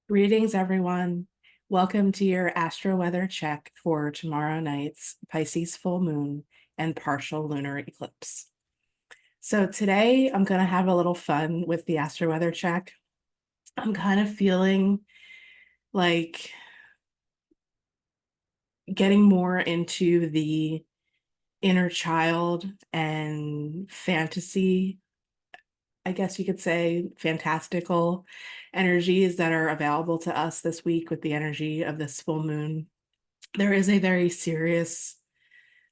Greetings, everyone. Welcome to your Astro-Weather Check for tomorrow night's Pisces Full Moon and partial lunar eclipse. So today I'm going to have a little fun with the Astro-Weather Check. I'm kind of feeling like getting more into the inner child and fantasy, I guess you could say, fantastical energies that are available to us this week with the energy of this full moon. There is a very serious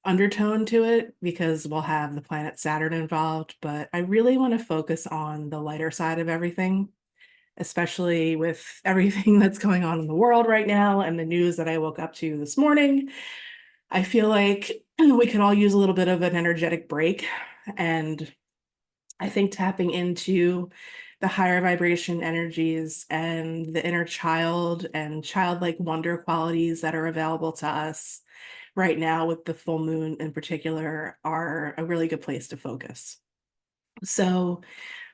undertone to it because we'll have the planet Saturn involved, but I really want to focus on the lighter side of everything, especially with everything that's going on in the world right now and the news that I woke up to this morning. I feel like we could all use a little bit of an energetic break, and I think tapping into the higher vibration energies and the inner child and childlike wonder qualities that are available to us right now with the full moon in particular are a really good place to focus. So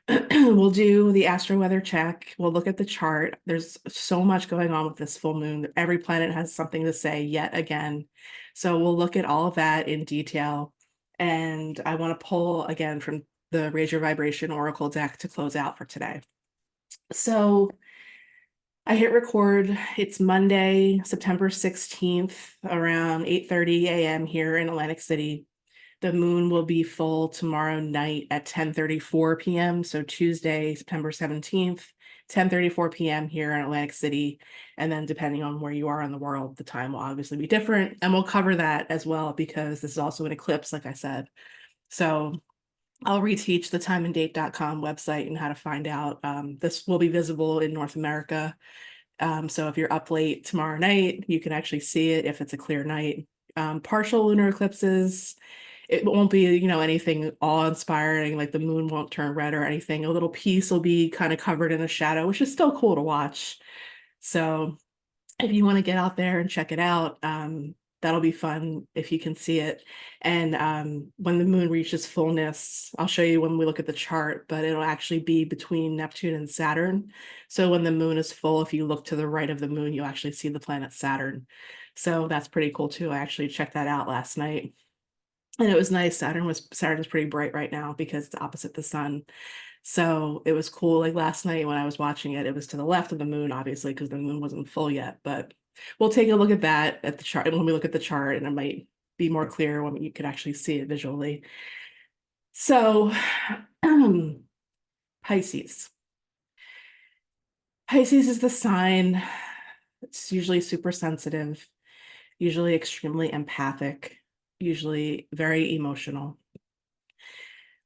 we'll do the astro weather check. We'll look at the chart. There's so much going on with this full moon. Every planet has something to say yet again. So we'll look at all of that in detail. And I want to pull again from the Raise Your Vibration Oracle deck to close out for today. So I hit record. It's Monday, September 16th, around 8:30 a.m. here in Atlantic City. The moon will be full tomorrow night at 10:34 p.m. So Tuesday, September 17th, 10:34 p.m. here in Atlantic City. And then depending on where you are in the world, the time will obviously be different. And we'll cover that as well because this is also an eclipse, like I said. So I'll reteach the timeanddate.com website and how to find out. This will be visible in North America. So if you're up late tomorrow night, you can actually see it if it's a clear night. Partial lunar eclipses, it won't be, anything awe-inspiring, like the moon won't turn red or anything. A little piece will be kind of covered in a shadow, which is still cool to watch. So if you want to get out there and check it out, that'll be fun if you can see it. And when the moon reaches fullness, I'll show you when we look at the chart, but it'll actually be between Neptune and Saturn. So when the moon is full, if you look to the right of the moon, you'll actually see the planet Saturn. So that's pretty cool too. I actually checked that out last night. And it was nice. Saturn's pretty bright right now because it's opposite the sun. So it was cool. Like last night when I was watching it, it was to the left of the moon, obviously, because the moon wasn't full yet. But we'll take a look at that at the chart when we look at the chart, and it might be more clear when you could actually see it visually. So, Pisces. Pisces is the sign. It's usually super sensitive, usually extremely empathic, usually very emotional.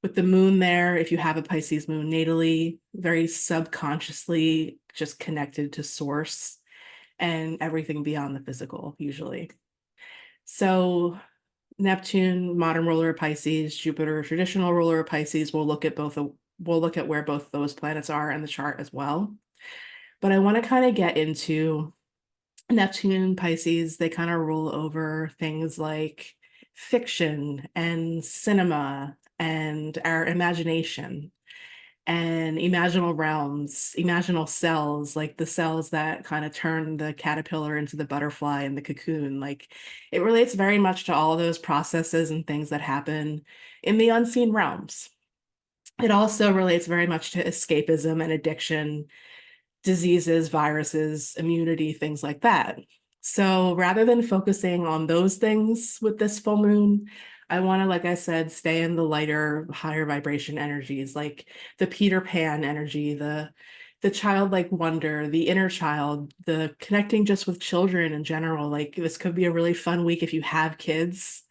With the moon there, if you have a Pisces moon natally, very subconsciously just connected to source and everything beyond the physical, usually. So Neptune, modern ruler of Pisces, Jupiter, traditional ruler of Pisces, we'll look at where both those planets are in the chart as well. But I want to kind of get into Neptune and Pisces. They kind of rule over things like fiction and cinema and our imagination and imaginal realms, imaginal cells, like the cells that kind of turn the caterpillar into the butterfly and the cocoon. Like it relates very much to all of those processes and things that happen in the unseen realms. It also relates very much to escapism and addiction, diseases, viruses, immunity, things like that. So rather than focusing on those things with this full moon, I want to, like I said, stay in the lighter, higher vibration energies, like the Peter Pan energy, the childlike wonder, the inner child, the connecting just with children in general. Like this could be a really fun week if you have kids.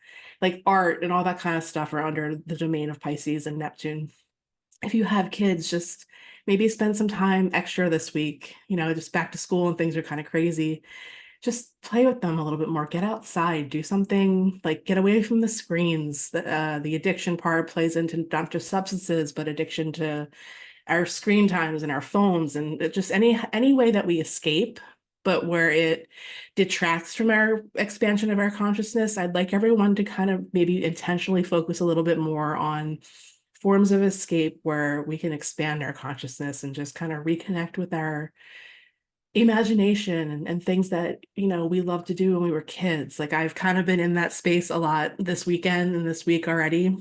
Like art and all that kind of stuff are under the domain of Pisces and Neptune. If you have kids, just maybe spend some time extra this week, just back to school and things are kind of crazy. Just play with them a little bit more, get outside, do something, like get away from the screens. The addiction part plays into not just substances, but addiction to our screen times and our phones and just any way that we escape, but where it detracts from our expansion of our consciousness. I'd like everyone to kind of maybe intentionally focus a little bit more on forms of escape where we can expand our consciousness and just kind of reconnect with imagination and things that, we loved to do when we were kids. Like I've kind of been in that space a lot this weekend and this week already.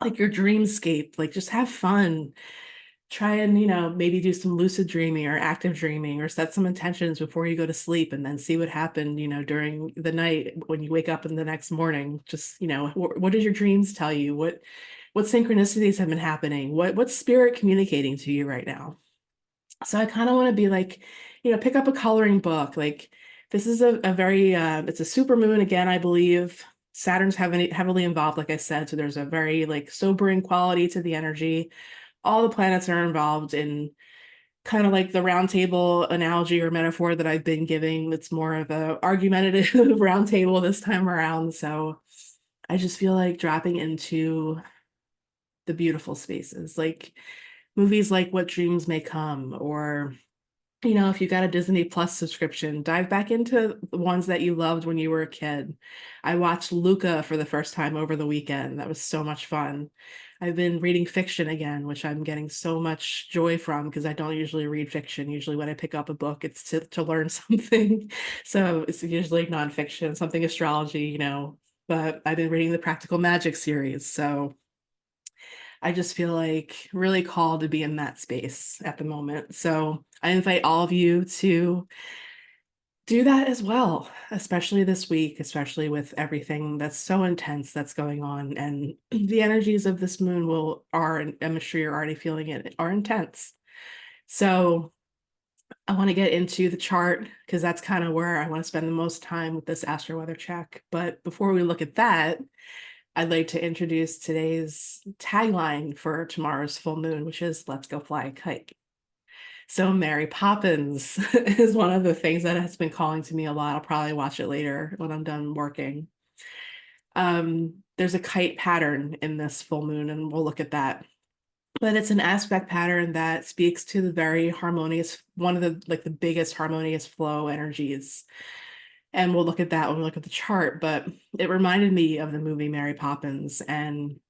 Like your dreamscape, like just have fun. Try and, maybe do some lucid dreaming or active dreaming or set some intentions before you go to sleep and then see what happened, during the night when you wake up in the next morning. Just, what did your dreams tell you? What synchronicities have been happening? What's spirit communicating to you right now? So I kind of want to be like, pick up a coloring book. Like this is a very it's a super moon again, I believe. Saturn's heavily involved, like I said. So there's a very like sobering quality to the energy. All the planets are involved in kind of like the round table analogy or metaphor that I've been giving. It's more of a argumentative round table this time around. So I just feel like dropping into the beautiful spaces, like movies like What Dreams May Come, or if you got a Disney Plus subscription, dive back into the ones that you loved when you were a kid. I watched Luca for the first time over the weekend. That was so much fun. I've been reading fiction again, which I'm getting so much joy from because I don't usually read fiction. Usually, when I pick up a book, it's to learn something. So it's usually nonfiction, something astrology. But I've been reading the Practical Magic series. So I just feel like really called to be in that space at the moment. So I invite all of you to do that as well, especially this week, especially with everything that's so intense that's going on. And the energies of this moon and I'm sure you're already feeling it, are intense. So I want to get into the chart because that's kind of where I want to spend the most time with this Astro-Weather Check. But before we look at that, I'd like to introduce today's tagline for tomorrow's full moon, which is "Let's go fly a kite." So Mary Poppins is one of the things that has been calling to me a lot. I'll probably watch it later when I'm done working. There's a kite pattern in this full moon, and we'll look at that. But it's an aspect pattern that speaks to the very harmonious, one of the biggest harmonious flow energies. And we'll look at that when we look at the chart. But it reminded me of the movie Mary Poppins and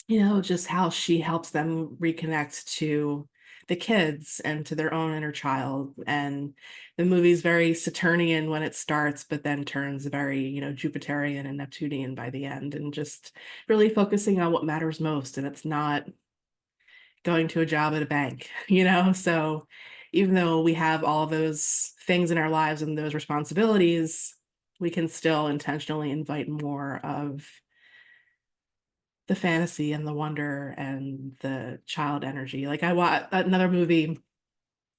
just how she helps them reconnect to the kids and to their own inner child. And the movie's very Saturnian when it starts, but then turns very, Jupiterian and Neptunian by the end, and just really focusing on what matters most. And it's not going to a job at a bank, So even though we have all those things in our lives and those responsibilities, we can still intentionally invite more of the fantasy and the wonder and the child energy. Like I watched another movie.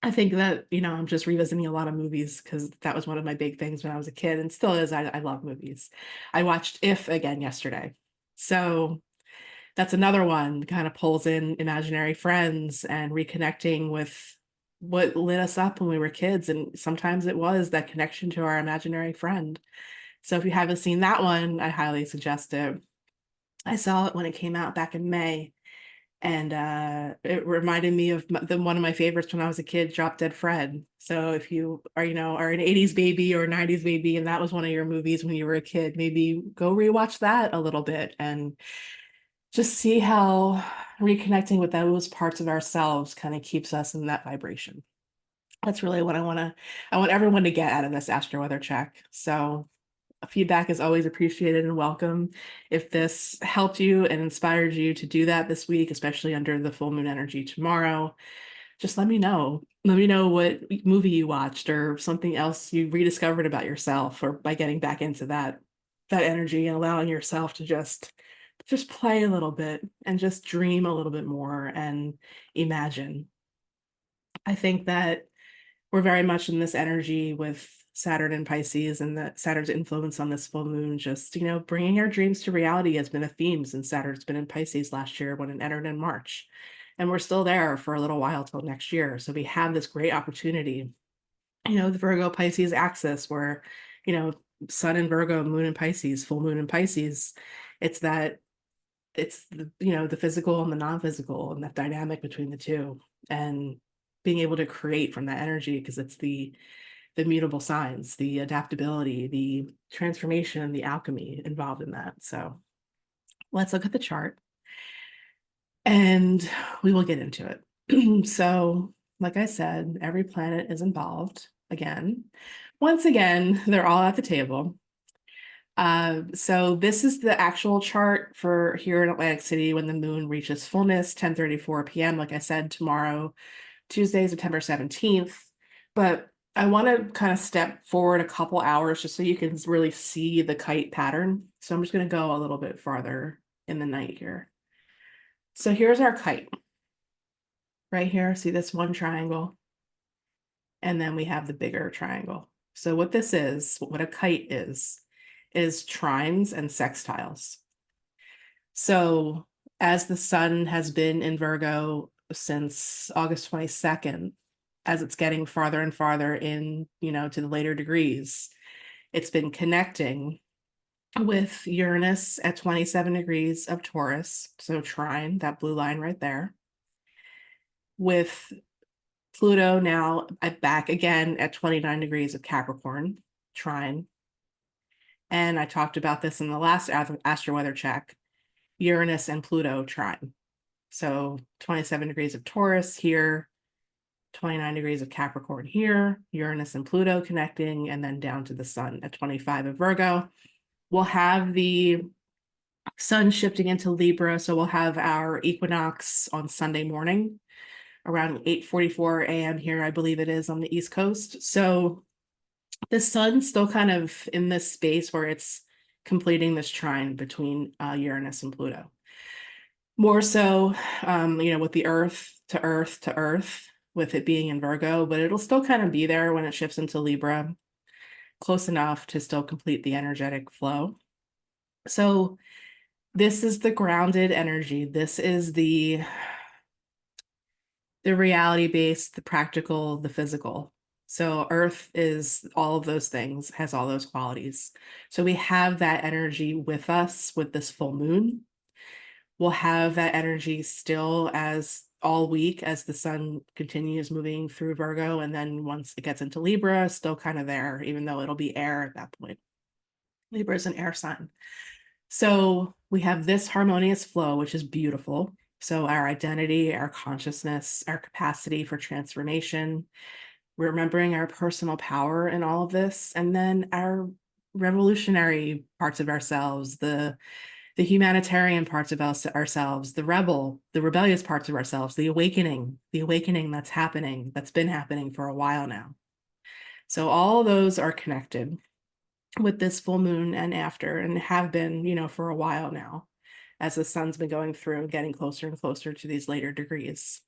I think that, I'm just revisiting a lot of movies because that was one of my big things when I was a kid and still is. I love movies. I watched If again yesterday. So that's another one kind of pulls in imaginary friends and reconnecting with what lit us up when we were kids. And sometimes it was that connection to our imaginary friend. So if you haven't seen that one, I highly suggest it. I saw it when it came out back in May, and it reminded me of one of my favorites when I was a kid, Drop Dead Fred. So if you are an 80s baby or 90s baby and that was one of your movies when you were a kid, maybe go rewatch that a little bit and just see how reconnecting with those parts of ourselves kind of keeps us in that vibration. That's really what I want everyone to get out of this Astro Weather Check. So feedback is always appreciated and welcome. If this helped you and inspired you to do that this week, especially under the full moon energy tomorrow, just let me know. Let me know what movie you watched or something else you rediscovered about yourself, or by getting back into that energy and allowing yourself to just play a little bit and just dream a little bit more and imagine. I think that we're very much in this energy with Saturn and Pisces, and that Saturn's influence on this full moon, just, bringing our dreams to reality has been a theme since Saturn's been in Pisces last year when it entered in March. And we're still there for a little while till next year. So we have this great opportunity, the Virgo Pisces axis where, you know, Sun in Virgo, Moon in Pisces, full moon in Pisces. It's that it's the physical and the non-physical and that dynamic between the two, and being able to create from that energy because it's the mutable signs, the adaptability, the transformation, the alchemy involved in that. So let's look at the chart and we will get into it. So like I said, every planet is involved. again. Once again, they're all at the table. So this is the actual chart for here in Atlantic City when the moon reaches fullness, 10:34 p.m. Like I said, tomorrow, Tuesday, September 17th. But I want to kind of step forward a couple hours just so you can really see the kite pattern. So I'm just going to go a little bit farther in the night here. So here's our kite. Right here, see this one triangle? And then we have the bigger triangle. So what this is, what a kite is trines and sextiles. So as the sun has been in Virgo since August 22nd, as it's getting farther and farther in, to the later degrees, it's been connecting with Uranus at 27 degrees of Taurus, so trine, that blue line right there, with Pluto now back again at 29 degrees of Capricorn, trine. And I talked about this in the last Astro-Weather Check, Uranus and Pluto trine. So 27 degrees of Taurus here, 29 degrees of Capricorn here, Uranus and Pluto connecting, and then down to the sun at 25 of Virgo. We'll have the sun shifting into Libra, so we'll have our equinox on Sunday morning around 8:44 a.m. here, I believe it is on the East Coast. So the sun's still kind of in this space where it's completing this trine between Uranus and Pluto. More so, with the Earth to Earth to Earth, with it being in Virgo, but it'll still kind of be there when it shifts into Libra, close enough to still complete the energetic flow. So this is the grounded energy. This is the reality-based, the practical, the physical. So Earth is all of those things, has all those qualities. So we have that energy with us with this full moon. We'll have that energy still as all week as the sun continues moving through Virgo. And then once it gets into Libra, still kind of there, even though it'll be air at that point. Libra is an air sign. So we have this harmonious flow, which is beautiful. So our identity, our consciousness, our capacity for transformation, remembering our personal power in all of this, and then our revolutionary parts of ourselves, the humanitarian parts of ourselves, the rebellious parts of ourselves, the awakening that's happening, that's been happening for a while now. So all those are connected with this full moon and after, and have been, for a while now, as the sun's been going through, getting closer and closer to these later degrees.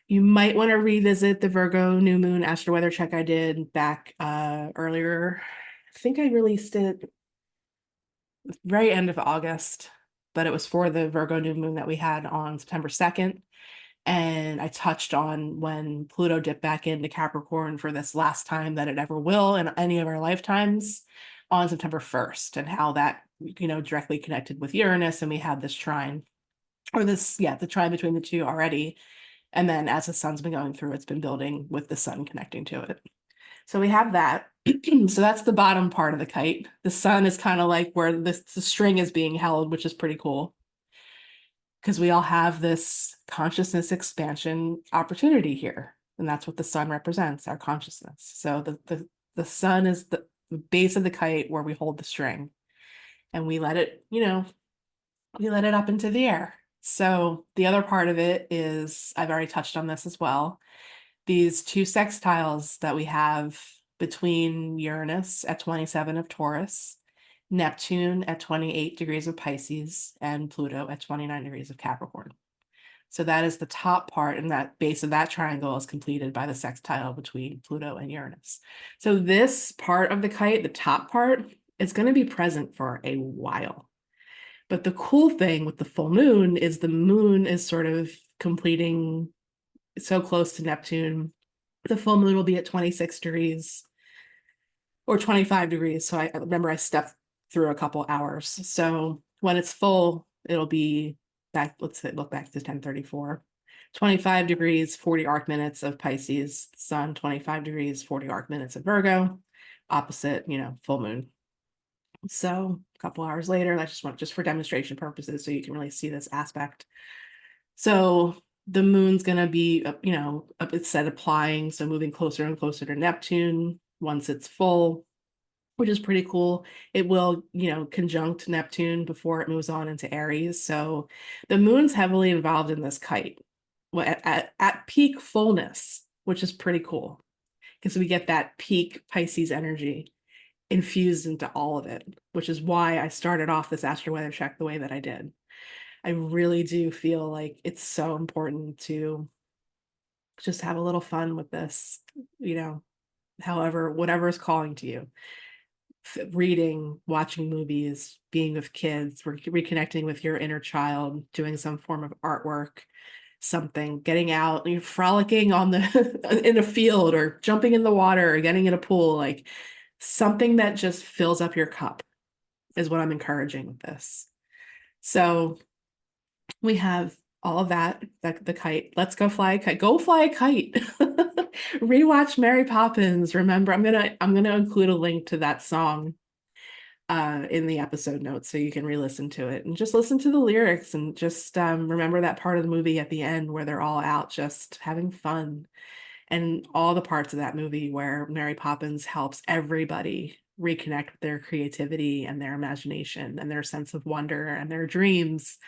You might want to revisit the Virgo new moon Astro-Weather Check I did back earlier. I think I released it very end of August, but it was for the Virgo new moon that we had on September 2nd. And I touched on when Pluto dipped back into Capricorn for this last time that it ever will in any of our lifetimes on September 1st, and how that, directly connected with Uranus. And we had this trine, or the trine between the two already. And then as the sun's been going through, it's been building with the sun connecting to it. So we have that. So that's the bottom part of the kite. The sun is kind of like where the string is being held, which is pretty cool, because we all have this consciousness expansion opportunity here. And that's what the sun represents, our consciousness. So the sun is the base of the kite where we hold the string, and we let it, we let it up into the air. So the other part of it is, I've already touched on this as well, these two sextiles that we have between Uranus at 27 of Taurus, Neptune at 28 degrees of Pisces, and Pluto at 29 degrees of Capricorn. So that is the top part, and that base of that triangle is completed by the sextile between Pluto and Uranus. So this part of the kite, the top part, is going to be present for a while. But the cool thing with the full moon is the moon is sort of completing so close to Neptune. The full moon will be at 26 degrees or 25 degrees. So I remember I stepped through a couple hours. So when it's full, it'll be back, look back to 10:34. 25 degrees, 40 arc minutes of Pisces, sun, 25 degrees, 40 arc minutes of Virgo, opposite, full moon. So a couple hours later, I just for demonstration purposes, so you can really see this aspect. So the moon's going to be, it said applying, so moving closer and closer to Neptune once it's full, which is pretty cool. It will, conjunct Neptune before it moves on into Aries. So the moon's heavily involved in this kite at peak fullness, which is pretty cool because we get that peak Pisces energy infused into all of it, which is why I started off this Astro-Weather Check the way that I did. I really do feel like it's so important to just have a little fun with this, however, whatever is calling to you. Reading, watching movies, being with kids, reconnecting with your inner child, doing some form of artwork, something, getting out, you're frolicking on the in a field or jumping in the water or getting in a pool, like something that just fills up your cup is what I'm encouraging with this. So we have all of that, the kite. Let's go fly a kite. Go fly a kite. Rewatch Mary Poppins. Remember, I'm gonna include a link to that song in the episode notes so you can re-listen to it and just listen to the lyrics and just remember that part of the movie at the end where they're all out just having fun, and all the parts of that movie where Mary Poppins helps everybody reconnect with their creativity and their imagination and their sense of wonder and their dreams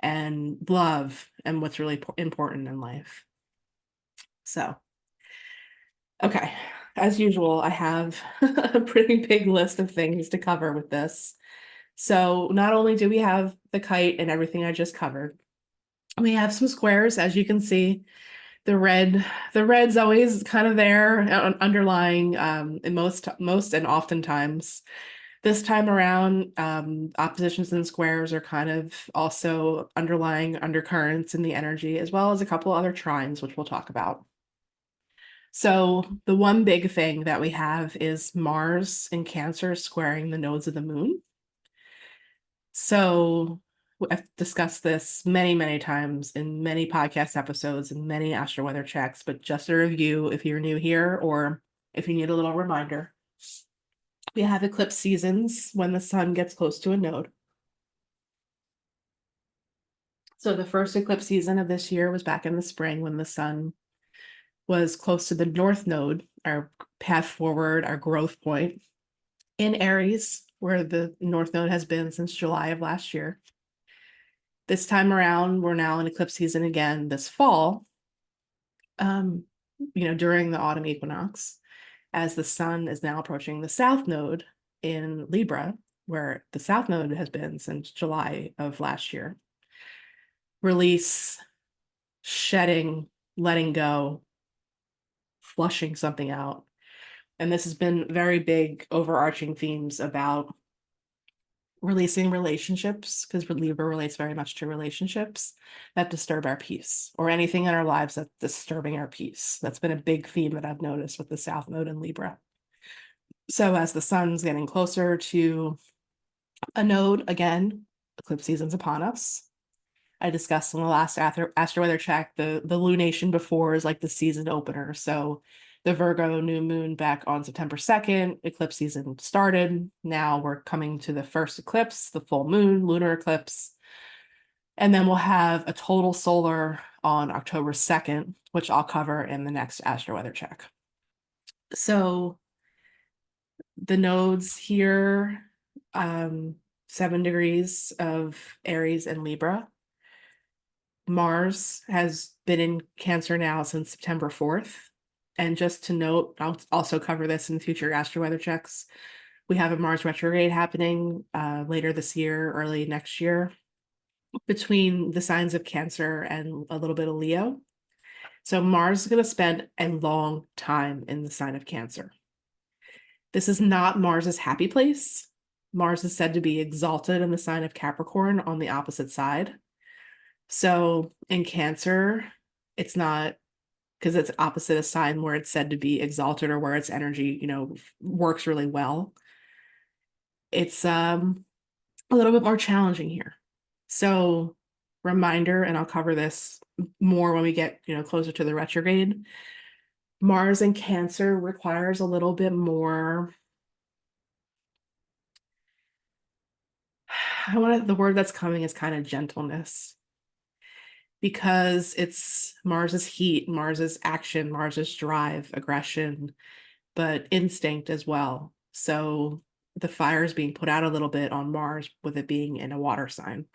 and love and what's really important in life. So, okay, as usual, I have a pretty big list of things to cover with this. So not only do we have the kite and everything I just covered, we have some squares, as you can see. The red's always kind of there, underlying in most and oftentimes. This time around, oppositions and squares are kind of also underlying undercurrents in the energy, as well as a couple other trines, which we'll talk about. So the one big thing that we have is Mars in Cancer squaring the nodes of the moon. So I've discussed this many, many times in many podcast episodes and many astro weather checks, but just a review if you're new here or if you need a little reminder. We have eclipse seasons when the sun gets close to a node. So the first eclipse season of this year was back in the spring when the sun was close to the north node, our path forward, our growth point in Aries, where the north node has been since July of last year. This time around, we're now in eclipse season again this fall, during the autumn equinox, as the sun is now approaching the south node in Libra, where the south node has been since July of last year. Release, shedding, letting go, flushing something out. And this has been very big overarching themes about releasing relationships, because Libra relates very much to relationships that disturb our peace, or anything in our lives that's disturbing our peace. That's been a big theme that I've noticed with the South Node in Libra. So as the sun's getting closer to a node, again, eclipse season's upon us. I discussed in the last Astro Weather Check, the lunation before is like the season opener. So the Virgo new moon back on September 2nd, eclipse season started. Now we're coming to the first eclipse, the full moon, lunar eclipse. And then we'll have a total solar on October 2nd, which I'll cover in the next Astro Weather Check. So the nodes here, 7 degrees of Aries and Libra. Mars has been in Cancer now since September 4th. And just to note, I'll also cover this in future astro weather checks. We have a Mars retrograde happening later this year, early next year, between the signs of Cancer and a little bit of Leo. So Mars is going to spend a long time in the sign of Cancer. This is not Mars's happy place. Mars is said to be exalted in the sign of Capricorn on the opposite side. So in Cancer, it's not, because it's opposite a sign where it's said to be exalted or where its energy, works really well. It's a little bit more challenging here. So reminder, and I'll cover this more when we get, closer to the retrograde. Mars in Cancer requires a little bit more, the word that's coming is kind of gentleness. because it's Mars's heat, Mars's action, Mars's drive, aggression, but instinct as well. So the fire is being put out a little bit on Mars with it being in a water sign.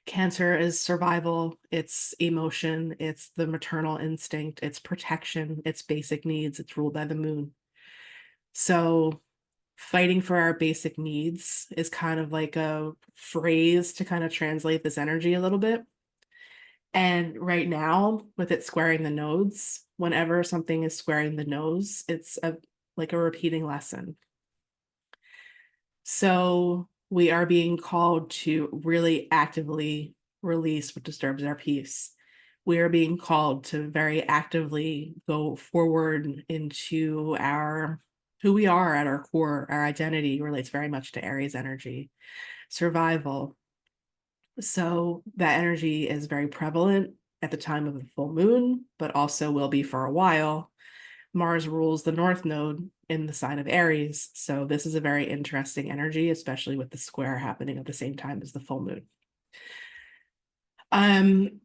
Cancer is survival, it's emotion, it's the maternal instinct, it's protection, it's basic needs, it's ruled by the moon. So fighting for our basic needs is kind of like a phrase to kind of translate this energy a little bit. And right now, with it squaring the nodes, whenever something is squaring the nose, it's like a repeating lesson. So we are being called to really actively release what disturbs our peace. We are being called to very actively go forward into our who we are at our core. Our identity relates very much to Aries energy, survival. So that energy is very prevalent at the time of the full moon, but also will be for a while. Mars rules the north node in the sign of Aries. So this is a very interesting energy, especially with the square happening at the same time as the full moon. I'm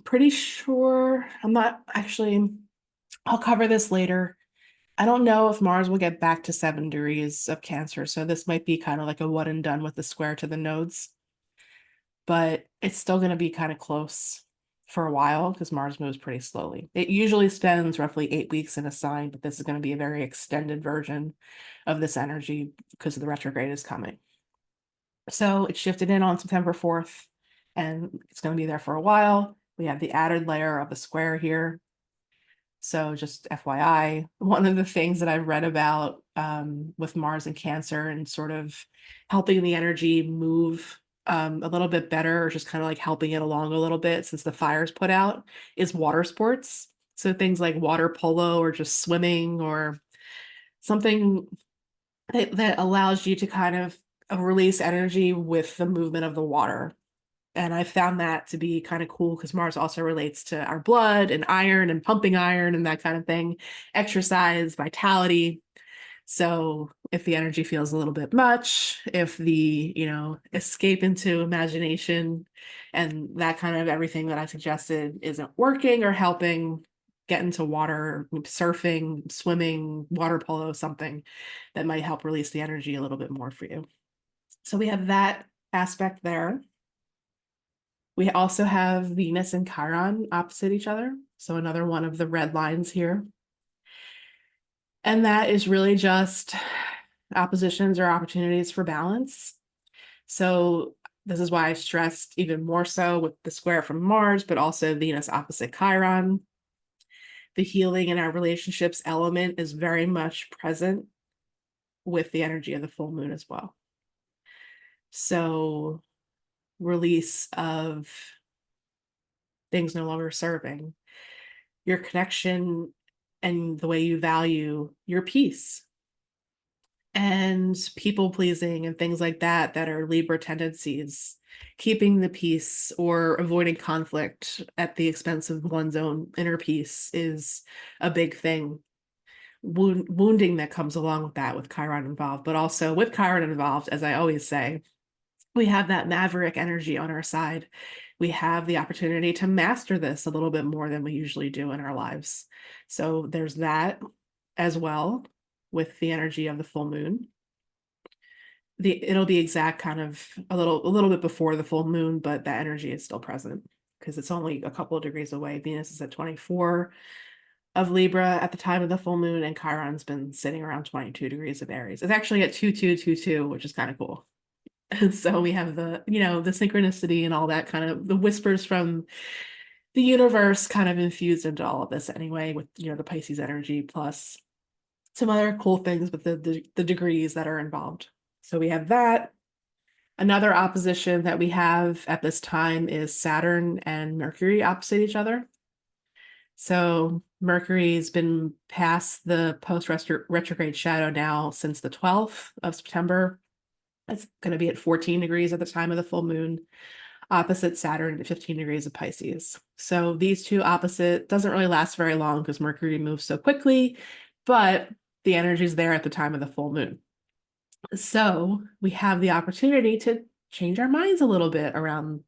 pretty sure, I'm not actually, I'll cover this later. I don't know if Mars will get back to 7 degrees of Cancer. So this might be kind of like a one and done with the square to the nodes, but it's still going to be kind of close for a while because Mars moves pretty slowly. It usually spends roughly 8 weeks in a sign, but this is going to be a very extended version of this energy because the retrograde is coming. So it shifted in on September 4th, and it's going to be there for a while. We have the added layer of the square here. So just FYI, one of the things that I've read about with Mars and Cancer and sort of helping the energy move a little bit better, or just kind of like helping it along a little bit since the fire's put out, is water sports. So things like water polo or just swimming or something that allows you to kind of release energy with the movement of the water. And I found that to be kind of cool because Mars also relates to our blood and iron and pumping iron and that kind of thing, exercise, vitality. So if the energy feels a little bit much, if the, escape into imagination and that kind of everything that I suggested isn't working or helping, get into water, surfing, swimming, water polo, something that might help release the energy a little bit more for you. So we have that aspect there. We also have Venus and Chiron opposite each other. So another one of the red lines here. And that is really just oppositions or opportunities for balance. So this is why I stressed even more so with the square from Mars, but also Venus opposite Chiron. The healing in our relationships element is very much present with the energy of the full moon as well. So release of things no longer serving, your connection and the way you value your peace, and people pleasing and things like that are Libra tendencies, keeping the peace or avoiding conflict at the expense of one's own inner peace is a big thing. Wounding that comes along with that with Chiron involved, but also with Chiron involved, as I always say, we have that maverick energy on our side. We have the opportunity to master this a little bit more than we usually do in our lives. So there's that as well with the energy of the full moon. It'll be exact kind of a little bit before the full moon, but that energy is still present because it's only a couple of degrees away. Venus is at 24 of Libra at the time of the full moon, and Chiron's been sitting around 22 degrees of Aries. It's actually at 2222, which is kind of cool. And so we have the synchronicity and all that kind of the whispers from the universe kind of infused into all of this anyway, with the Pisces energy plus some other cool things with the degrees that are involved. So we have that. Another opposition that we have at this time is Saturn and Mercury opposite each other. So Mercury's been past the post-retrograde shadow now since the 12th of September. It's going to be at 14 degrees at the time of the full moon, opposite Saturn at 15 degrees of Pisces. So these two opposite doesn't really last very long because Mercury moves so quickly, but the energy is there at the time of the full moon. So we have the opportunity to change our minds a little bit around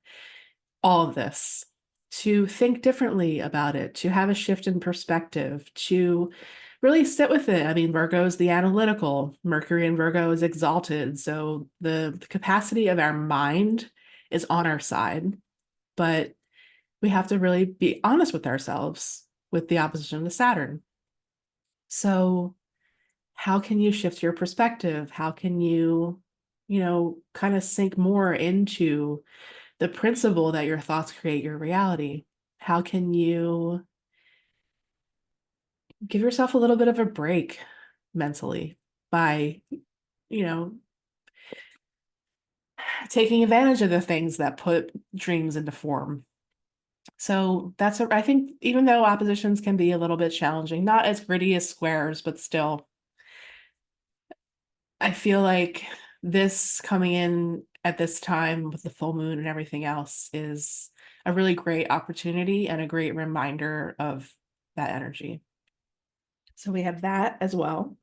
all of this, to think differently about it, to have a shift in perspective, to really sit with it. I mean, Virgo is the analytical, Mercury in Virgo is exalted. So the capacity of our mind is on our side, but we have to really be honest with ourselves with the opposition to Saturn. So, how can you shift your perspective? How can you kind of sink more into the principle that your thoughts create your reality? How can you give yourself a little bit of a break mentally by, you know, taking advantage of the things that put dreams into form? So I think even though oppositions can be a little bit challenging, not as gritty as squares, but still, I feel like this coming in at this time with the full moon and everything else is a really great opportunity and a great reminder of that energy. So we have that as well.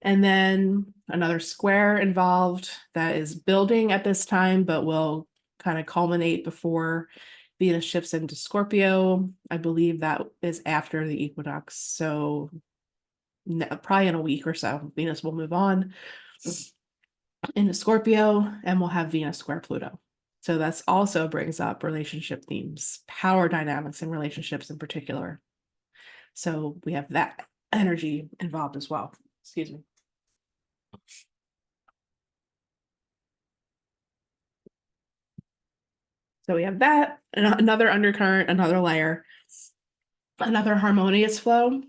And then another square involved that is building at this time, but will kind of culminate before Venus shifts into Scorpio. I believe that is after the equinox. So probably in a week or so, Venus will move on into Scorpio and we'll have Venus square Pluto. So that's also brings up relationship themes, power dynamics in relationships in particular. So we have that energy involved as well. Excuse me. So we have that, another undercurrent, another layer, another harmonious flow.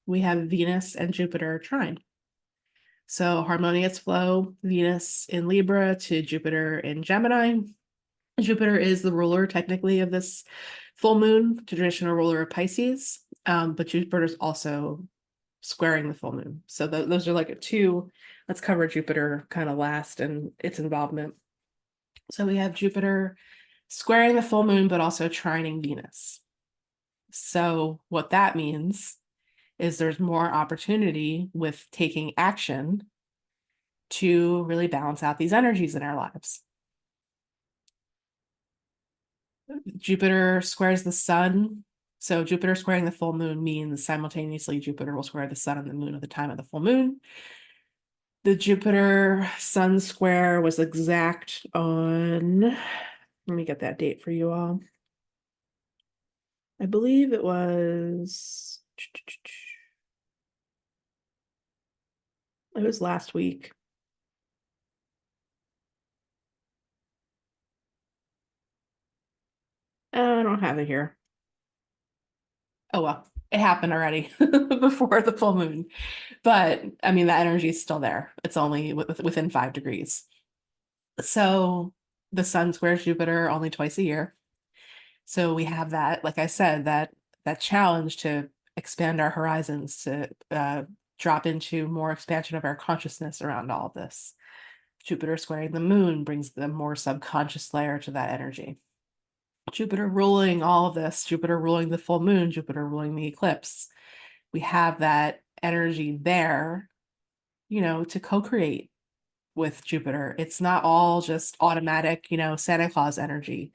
We have Venus and Jupiter trine. So harmonious flow, Venus in Libra to Jupiter in Gemini. Jupiter is the ruler technically of this full moon, traditional ruler of Pisces, but Jupiter is also squaring the full moon. So those are like two. Let's cover Jupiter kind of last and its involvement. So we have Jupiter squaring the full moon, but also trining Venus. So what that means is there's more opportunity with taking action to really balance out these energies in our lives. Jupiter squares the sun. So Jupiter squaring the full moon means simultaneously Jupiter will square the sun and the moon at the time of the full moon. The Jupiter sun square was exact on, let me get that date for you all. I believe it was last week. I don't have it here. Oh well, it happened already before the full moon. But I mean, the energy is still there. It's only within 5 degrees. So the sun squares Jupiter only twice a year. So we have that, like I said, that challenge to expand our horizons, to drop into more expansion of our consciousness around all of this. Jupiter squaring the moon brings the more subconscious layer to that energy. Jupiter ruling all of this, Jupiter ruling the full moon, Jupiter ruling the eclipse. We have that energy there, to co-create with Jupiter. It's not all just automatic, Santa Claus energy.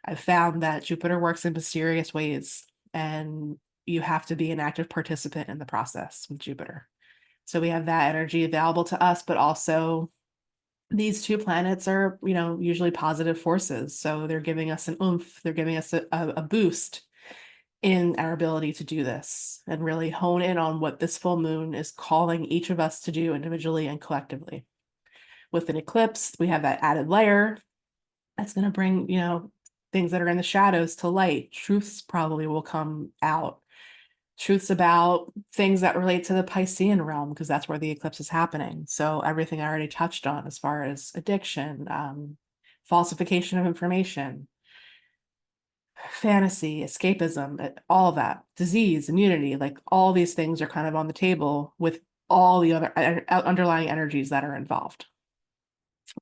I've found that Jupiter works in mysterious ways, and you have to be an active participant in the process with Jupiter. So we have that energy available to us, but also these two planets are, usually positive forces. So they're giving us an oomph, they're giving us a boost in our ability to do this and really hone in on what this full moon is calling each of us to do individually and collectively. With an eclipse, we have that added layer that's going to bring, things that are in the shadows to light. Truths probably will come out. Truths about things that relate to the Piscean realm, because that's where the eclipse is happening. So everything I already touched on as far as addiction, falsification of information, fantasy, escapism, all of that, disease, immunity, like all these things are kind of on the table with all the other underlying energies that are involved.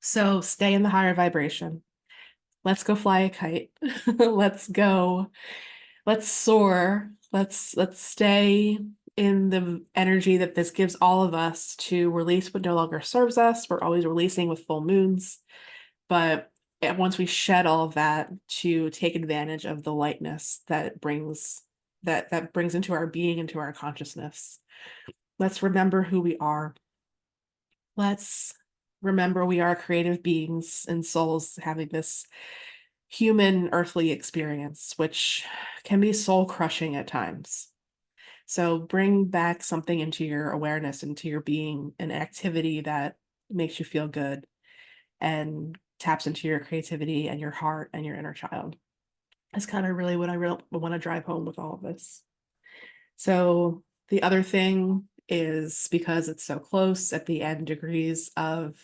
So stay in the higher vibration. Let's go fly a kite. Let's go. Let's soar. Let's stay in the energy that this gives all of us to release what no longer serves us. We're always releasing with full moons, but and once we shed all of that, to take advantage of the lightness that brings that brings into our being, into our consciousness. Let's remember who we are. Let's remember we are creative beings and souls having this human earthly experience, which can be soul crushing at times. So bring back something into your awareness, into your being, an activity that makes you feel good and taps into your creativity and your heart and your inner child. That's kind of really what I want to drive home with all of this. So the other thing is, because it's so close at the end degrees of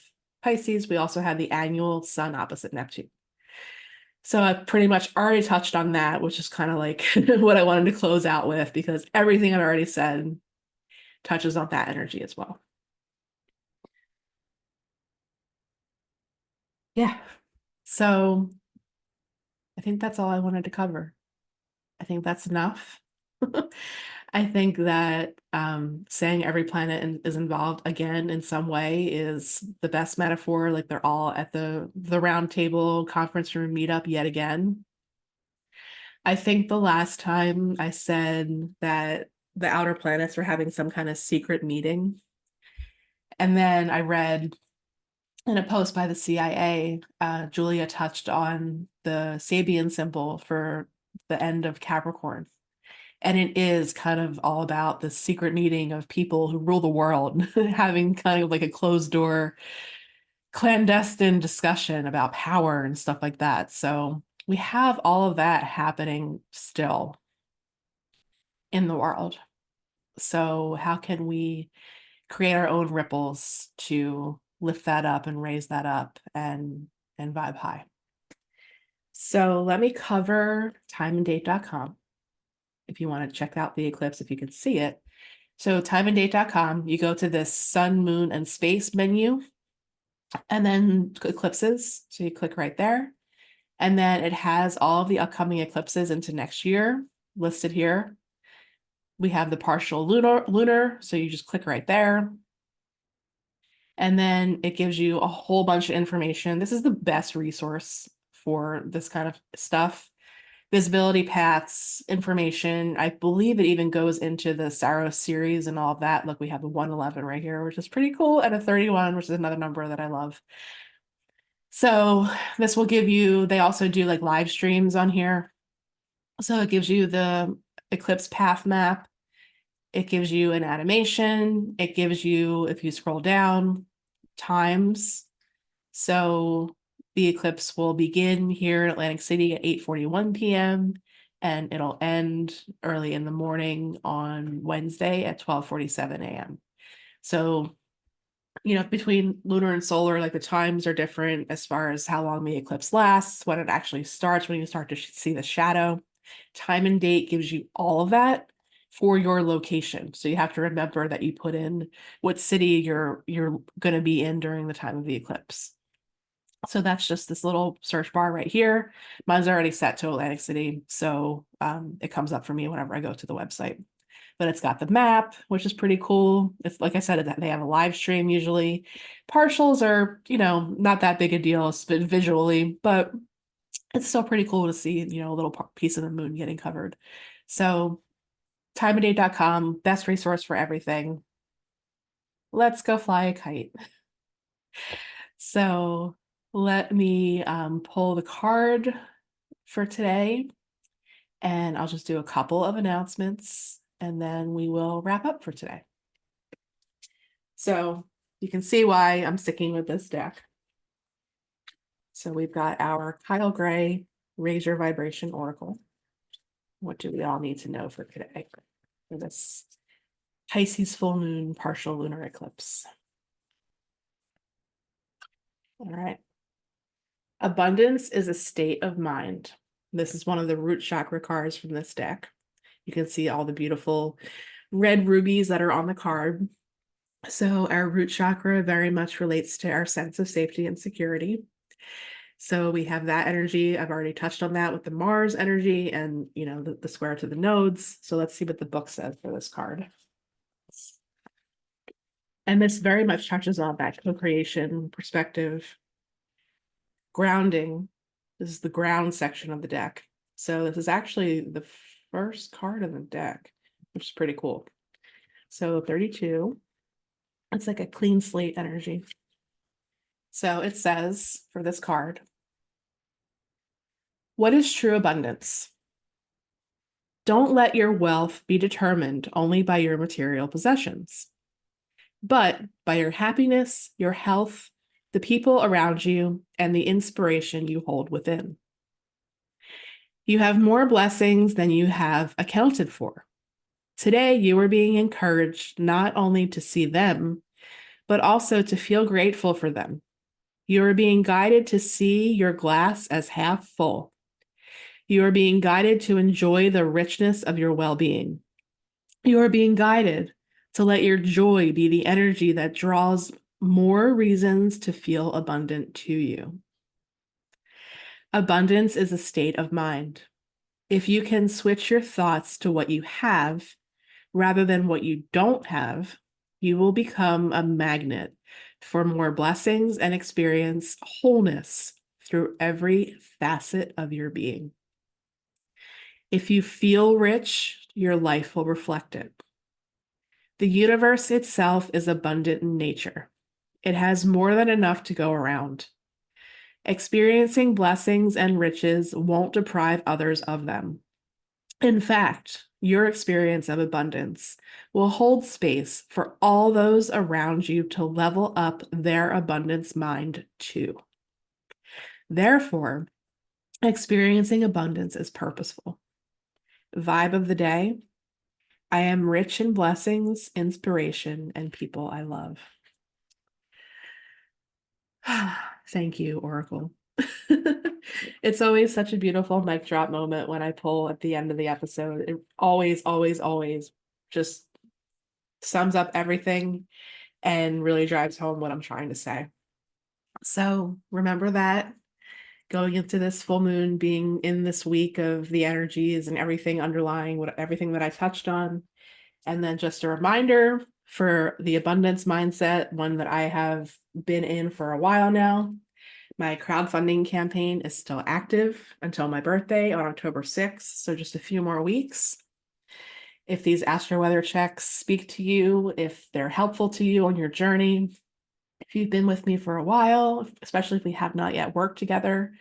Pisces, we also have the annual sun opposite Neptune. So I pretty much already touched on that, which is kind of like what I wanted to close out with, because everything I've already said touches on that energy as well. Yeah. So I think that's all I wanted to cover. I think that's enough. I think that saying every planet is involved again in some way is the best metaphor. Like they're all at the round table conference room meetup yet again. I think the last time I said that the outer planets were having some kind of secret meeting, and then I read in a post by the CIA, Julia touched on the Sabian symbol for the end of Capricorn. And it is kind of all about the secret meeting of people who rule the world, having kind of like a closed door, clandestine discussion about power and stuff like that. So we have all of that happening still in the world. So how can we create our own ripples to lift that up and raise that up and vibe high? So let me cover timeanddate.com if you want to check out the eclipse, if you can see it. So timeanddate.com, you go to this sun, moon, and space menu, and then eclipses. So you click right there. And then it has all of the upcoming eclipses into next year listed here. We have the partial lunar, so you just click right there. And then it gives you a whole bunch of information. This is the best resource for this kind of stuff. Visibility paths, information. I believe it even goes into the Saros series and all of that. Look, we have a 111 right here, which is pretty cool, and a 31, which is another number that I love. So this will give you, they also do like live streams on here. So it gives you the eclipse path map. It gives you an animation. It gives you, if you scroll down, times. So the eclipse will begin here in Atlantic City at 8:41 p.m. and it'll end early in the morning on Wednesday at 12:47 a.m. So, between lunar and solar, like the times are different as far as how long the eclipse lasts, when it actually starts, when you start to see the shadow. Time and date gives you all of that for your location. So you have to remember that you put in what city you're going to be in during the time of the eclipse. So that's just this little search bar right here. Mine's already set to Atlantic City, so it comes up for me whenever I go to the website. But it's got the map, which is pretty cool. It's like I said, they have a live stream usually. Partials are, not that big a deal visually, but it's still pretty cool to see, a little piece of the moon getting covered. So timeanddate.com, best resource for everything. Let's go fly a kite. So let me pull the card for today, and I'll just do a couple of announcements, and then we will wrap up for today. So you can see why I'm sticking with this deck. So we've got our Kyle Gray Raise Your Vibration Oracle. What do we all need to know for today, for this Pisces full moon partial lunar eclipse? All right. Abundance is a state of mind. This is one of the root chakra cards from this deck. You can see all the beautiful red rubies that are on the card. So our root chakra very much relates to our sense of safety and security. So we have that energy. I've already touched on that with the Mars energy and, the square to the nodes. So let's see what the book says for this card. And this very much touches on that co-creation perspective, grounding. This is the ground section of the deck. So this is actually the first card in the deck, which is pretty cool. So 32, it's like a clean slate energy. So it says for this card, what is true abundance? Don't let your wealth be determined only by your material possessions, but by your happiness, your health, the people around you, and the inspiration you hold within. You have more blessings than you have accounted for. Today, you are being encouraged not only to see them, but also to feel grateful for them. You are being guided to see your glass as half full. You are being guided to enjoy the richness of your well-being. You are being guided to let your joy be the energy that draws more reasons to feel abundant to you. Abundance is a state of mind. If you can switch your thoughts to what you have rather than what you don't have, you will become a magnet for more blessings and experience wholeness through every facet of your being. If you feel rich, your life will reflect it. The universe itself is abundant in nature. It has more than enough to go around. Experiencing blessings and riches won't deprive others of them. In fact, your experience of abundance will hold space for all those around you to level up their abundance mind too. Therefore, experiencing abundance is purposeful. Vibe of the day: I am rich in blessings, inspiration, and people I love. Thank you, Oracle. It's always such a beautiful mic drop moment when I pull at the end of the episode. It always, always, always just sums up everything and really drives home what I'm trying to say. So remember that going into this full moon, being in this week of the energies and everything underlying everything that I touched on. And then just a reminder for the abundance mindset, one that I have been in for a while now. My crowdfunding campaign is still active until my birthday on October 6th, so just a few more weeks. If these Astro-Weather checks speak to you, if they're helpful to you on your journey, if you've been with me for a while, especially if we have not yet worked together,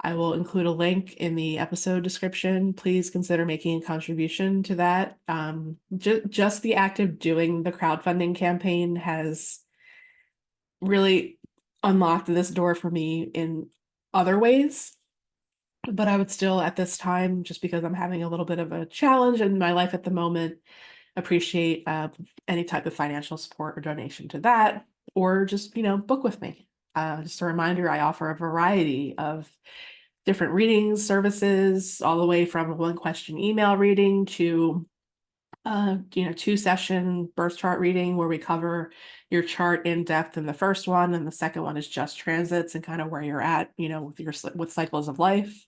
I will include a link in the episode description. Please consider making a contribution to that. Just the act of doing the crowdfunding campaign has really unlocked this door for me in other ways. But I would still, at this time, just because I'm having a little bit of a challenge in my life at the moment, appreciate any type of financial support or donation to that, or just, book with me. Just a reminder, I offer a variety of different readings services, all the way from a 1-question email reading to 2-session birth chart reading where we cover your chart in depth in the first one, and the second one is just transits and kind of where you're at, with cycles of life.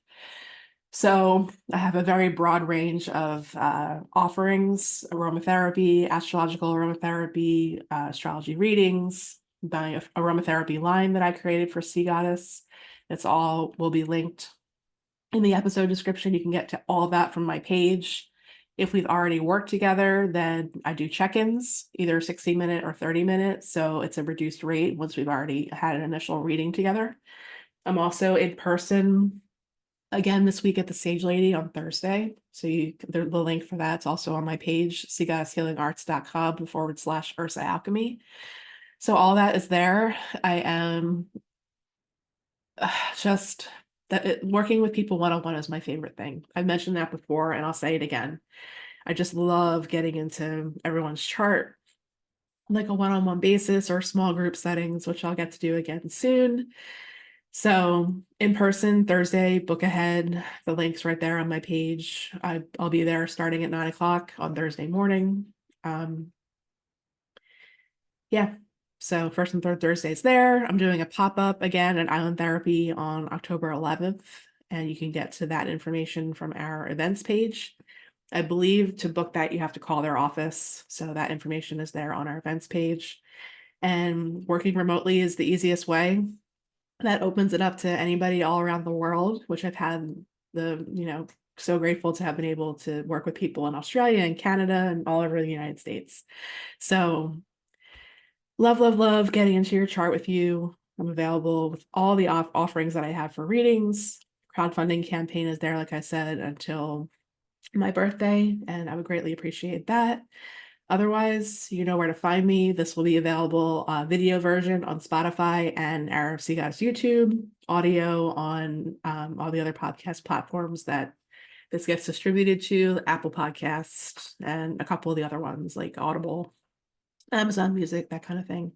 So I have a very broad range of offerings: aromatherapy, astrological aromatherapy, astrology readings, my aromatherapy line that I created for Sea Goddess. It's all will be linked in the episode description. You can get to all that from my page. If we've already worked together, then I do check-ins, either 60-minute or 30-minute. So it's a reduced rate once we've already had an initial reading together. I'm also in person again this week at the Sage Lady on Thursday. So the link for that's also on my page, seagoddesshealingarts.com/Ursa Alchemy. So all that is there. I am just working with people one-on-one is my favorite thing. I've mentioned that before, and I'll say it again. I just love getting into everyone's chart, like a one-on-one basis or small group settings, which I'll get to do again soon. So in person, Thursday, book ahead. The link's right there on my page. I'll be there starting at 9 o'clock on Thursday morning. Yeah. So first and third Thursdays there. I'm doing a pop-up again at Island Therapy on October 11th, and you can get to that information from our events page. I believe to book that, you have to call their office. So that information is there on our events page. And working remotely is the easiest way. that opens it up to anybody all around the world, which I've had so grateful to have been able to work with people in Australia and Canada and all over the United States. So love, love, love getting into your chart with you. I'm available with all the offerings that I have for readings. Crowdfunding campaign is there, like I said, until my birthday, and I would greatly appreciate that. Otherwise, you know where to find me. This will be available video version on Spotify and our Sea Goddess YouTube, audio on all the other podcast platforms that this gets distributed to, Apple Podcasts, and a couple of the other ones like Audible, Amazon Music, that kind of thing.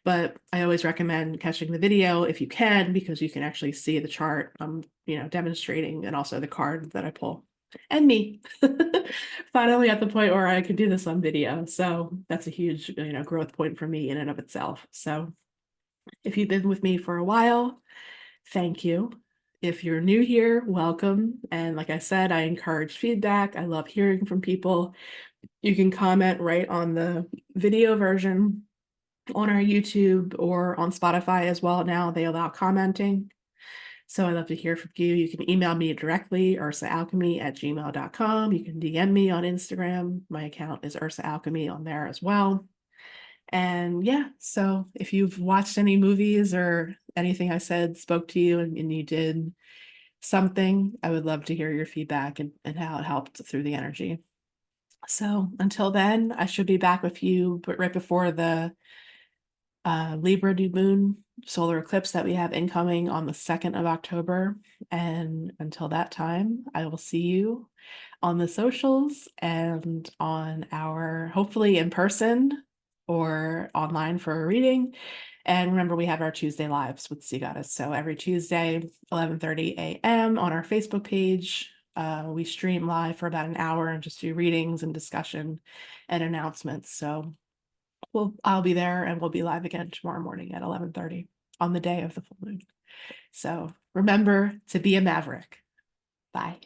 But I always recommend catching the video if you can, because you can actually see the chart I'm demonstrating, and also the card that I pull. And me. Finally at the point where I could do this on video. So that's a huge growth point for me in and of itself. So if you've been with me for a while, thank you. If you're new here, welcome. And like I said, I encourage feedback. I love hearing from people. You can comment right on the video version on our YouTube or on Spotify as well. Now they allow commenting. So I'd love to hear from you. You can email me directly, ursaalchemy@gmail.com. You can DM me on Instagram. My account is ursaalchemy on there as well. And yeah, so if you've watched any movies or anything I said spoke to you and you did something, I would love to hear your feedback and how it helped through the energy. So until then, I should be back with you, but right before the Libra new moon solar eclipse that we have incoming on the 2nd of October. And until that time, I will see you on the socials and on our, hopefully in person or online for a reading. And remember, we have our Tuesday lives with Sea Goddess. So every Tuesday, 11:30 a.m. on our Facebook page, we stream live for about an hour and just do readings and discussion and announcements. So I'll be there, and we'll be live again tomorrow morning at 11:30 on the day of the full moon. So remember to be a maverick. Bye.